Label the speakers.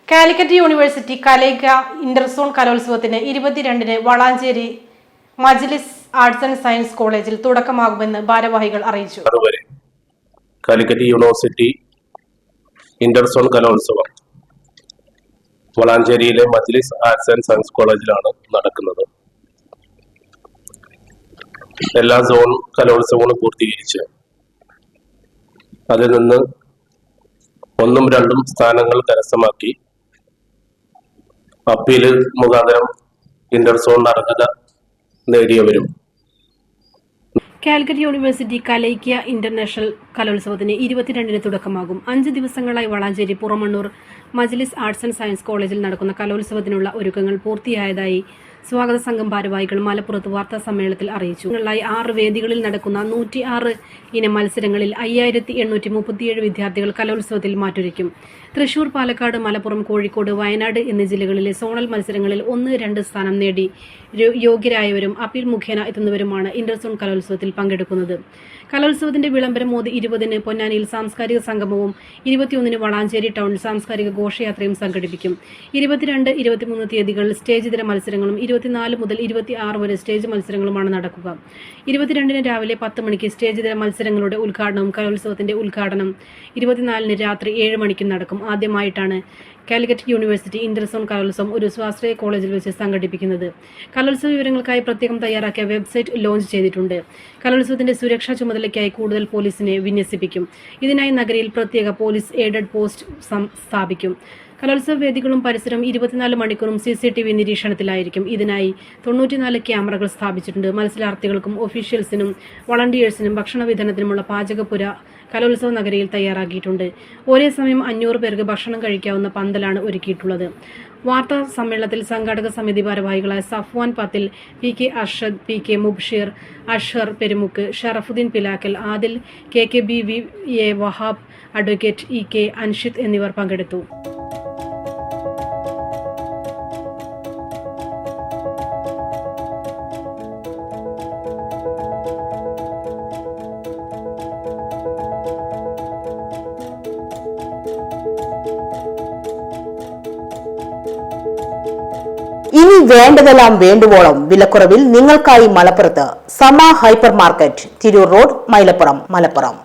Speaker 1: Calicut university കലൈക interzone കലോത്സവത്തിന് 22-ന് വളാഞ്ചേരി മജ്ലിസ് arts and science കോളേജിൽ തുടക്കമാകുമെന്ന് ഭാരവാഹികൾ അറിയിച്ചു.
Speaker 2: കാലിക്കറ്റ് യൂണിവേഴ്സിറ്റി ഇന്റർസോൺ കലോത്സവം വളാഞ്ചേരിയിലെ മജ്ലിസ് ആർട്സ് ആൻഡ് സയൻസ് കോളേജിലാണ് നടക്കുന്നത്. എല്ലാ സോൺ കലോത്സവങ്ങളും പൂർത്തീകരിച്ച് അതിൽ നിന്ന് 1ഉം 2ഉം സ്ഥാനങ്ങൾ കരസ്ഥമാക്കി അപ്പീല് മുഖാന്തരം ഇന്റർസോൺ അർഹത നേടിയവരും
Speaker 1: കാലിക്കറ്റ് യൂണിവേഴ്സിറ്റി കലൈക്യ ഇന്റർനാഷണൽ കലോത്സവത്തിന് 22-ന് തുടക്കമാകും. 5 ദിവസങ്ങളായി വളാഞ്ചേരി പുറമണ്ണൂർ മജ്ലിസ് ആർട്സ് ആൻഡ് സയൻസ് കോളേജിൽ നടക്കുന്ന കലോത്സവത്തിനുള്ള ഒരുക്കങ്ങൾ പൂർത്തിയായതായി സ്വാഗത സംഘം ഭാരവാഹികൾ മലപ്പുറത്ത് വാർത്താ സമ്മേളനത്തിൽ അറിയിച്ചു. 6 വേദികളിൽ നടക്കുന്ന 106 ഇനം മത്സരങ്ങളിൽ 5837 വിദ്യാർത്ഥികൾ കലോത്സവത്തിൽ മാറ്റുരയ്ക്കും. തൃശൂർ, പാലക്കാട്, മലപ്പുറം, കോഴിക്കോട്, വയനാട് എന്നീ ജില്ലകളിലെ സോണൽ മത്സരങ്ങളിൽ 1-2 സ്ഥാനം നേടി യോഗ്യരായവരും അപ്പീൽ മുഖേന എത്തുന്നവരുമാണ് ഇന്റർസോൺ കലോത്സവത്തിൽ പങ്കെടുക്കുന്നത്. കലോത്സവത്തിന്റെ വിളംബരം മോദി 20-ന് പൊന്നാനിയിൽ സാംസ്കാരിക സംഗമവും 21-ന് വളാഞ്ചേരി ടൗണിൽ സാംസ്കാരിക ഘോഷയാത്രയും സംഘടിപ്പിക്കും. 22, 23 തീയതികളിൽ സ്റ്റേജ് ഇതര മത്സരങ്ങളും 24 മുതൽ 26 വരെ സ്റ്റേജ് മത്സരങ്ങളുമാണ് നടക്കുക. 22-ന് രാവിലെ 10 മണിക്ക് സ്റ്റേജ് ഇതര മത്സരങ്ങളുടെ ഉദ്ഘാടനവും കലോത്സവത്തിന്റെ ഉദ്ഘാടനം 24-ന് രാത്രി 7 മണിക്കും നടക്കും. ആദ്യമായിട്ടാണ് കാലിക്കറ്റ് യൂണിവേഴ്സിറ്റി ഇന്റർസോൺ കലോത്സവം ഒരു സ്വാശ്രയ കോളേജിൽ വെച്ച് സംഘടിപ്പിക്കുന്നത്. കലോത്സവ വിവരങ്ങൾക്കായി പ്രത്യേകം തയ്യാറാക്കിയ വെബ്സൈറ്റ് ലോഞ്ച് ചെയ്തിട്ടുണ്ട്. കലോത്സവത്തിന്റെ സുരക്ഷാ ചുമതലയ്ക്കായി കൂടുതൽ പോലീസിനെ വിന്യസിപ്പിക്കും. ഇതിനായി നഗരിയിൽ പ്രത്യേക പോലീസ് എയ്ഡഡ് പോസ്റ്റ് സ്ഥാപിക്കും. കലോത്സവ വേദികളും പരിസരം 24 മണിക്കൂറും CCTV നിരീക്ഷണത്തിലായിരിക്കും. ഇതിനായി 94 ക്യാമറകൾ സ്ഥാപിച്ചിട്ടുണ്ട്. മത്സരാർത്ഥികൾക്കും ഒഫീഷ്യൽസിനും വളണ്ടിയേഴ്സിനും ഭക്ഷണ വിതരണത്തിനുമുള്ള പാചകപ്പുര കലോത്സവ നഗരിയിൽ തയ്യാറാക്കിയിട്ടുണ്ട്. ഒരേ സമയം 500 പേർക്ക് ഭക്ഷണം കഴിക്കാവുന്ന പന്തലാണ് ഒരുക്കിയിട്ടുള്ളത്. വാർത്താ സമ്മേളനത്തിൽ സംഘാടക സമിതി ഭാരവാഹികളായ Safwan Pathil, PK Arshad, PK Mubsheer, Ashhar Perumukku, Sharafudheen Pilakkal, Adil, KKBVA Wahab, advocate EK Anshid എന്നിവർ പങ്കെടുത്തു.
Speaker 3: ഇനി വേണ്ടതെല്ലാം വേണ്ടുവോളം വിലക്കുറവിൽ നിങ്ങൾക്കായി മലപ്പുറത്ത് Sama hypermarket, Tirur road, Mylappuram, Malappuram.